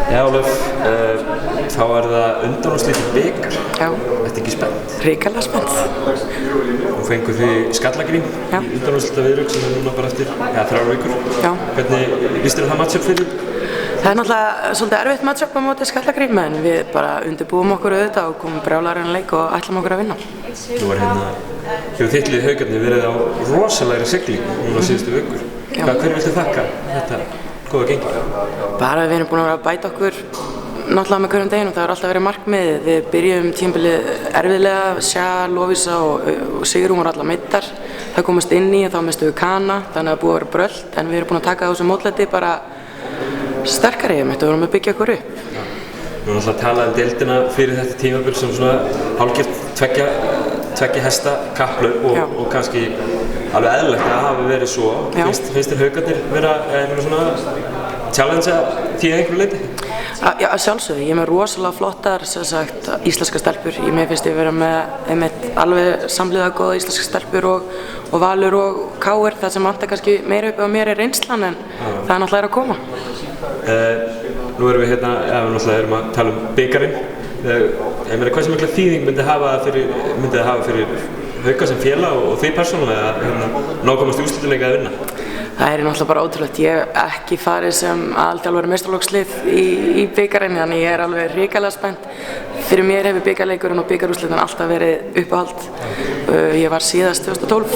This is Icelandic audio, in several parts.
Já, Ólöf, þá það undanúrslit í bikar. Já. Ertu ekki spennt? Hrikalega spennt. Nú fenguð þið Skallagrím í undanúrslitaviðureign sem núna bara eftir 3 vikur. Já. Hvernig líst þér það matchup fyrir? Það náttúrulega svolítið erfitt matchup á móti Skallagrím en við bara undirbúum okkur auðvitað og komum brjálæran leik og ætlum okkur að vinna. Nú hefur þitt lið Haukarnir verið á rosalegri siglingu núna síðustu vikur. Hverju viltu þakka þetta góða gengi? Bara við erum búin að vera að bæta okkur náttúrulega með hverjum deginum, það har alltaf verið markmiðið. Við byrjum tímabilið erfiðlega, Sjá, Lovísa og Sigrún voru allar meittar. Það komast inn í og þá mistum við Kana, þannig að það búið að vera brölt en við erum búin að taka þessu mótlæti bara sterkari og við vorum að byggja okkur upp. Við erum alltaf að tala deildina fyrir þetta tímabil sem svona hálfgert tveggja hesta kapphlaup og kannski alveg eðlilegt að það hafi verið svo. Finnst þér Haukarnir vera svona challengea því að einhverju leyti? Já, sjálfsögðu. Ég er með rosalega flottar íslenskar stelpur. Mér finnst ég vera með alveg samliða góða íslenskar stelpur og Valur og KR. Það sem vantar kannski meira upp á mér er reynslan en það er náttúrulega að koma. Nú erum við erum að tala bikarinn. Hversu mikla þýðing myndi það hafa fyrir Hauka sem félag og því persónulega að ná komast í úrslitaleik að vinna? Það er náttúrulega bara ótrúlegt. Ég hef ekki farið sem aðalþjálfari meistaraflokkslið í bikarinn, þannig ég er alveg hrikalega spennt. Fyrir mér hefur bikarleikurinn og bikarúrslitin alltaf verið uppáhald. Ég var síðast 2012,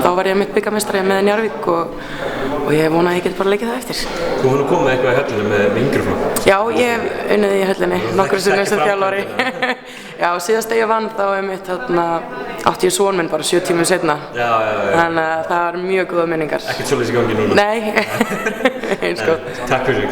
þá var ég mitt bikarmeistari með Njarðvík og ég vona að ég get bara leikið það eftir. Þú hefur nú komið eitthvað í höllinni með yngri flokk? Já, ég hef unnið í höllinni, nokkrum sinnum sem þjálfari. Já, síðast þegar ég vann þá átti ég son minn bara 7 tímum seinna. Þannig að það var mjög góða minningar. Ekkert svoleiðis í gangi núna? Nei, eins gott. Takk fyrir.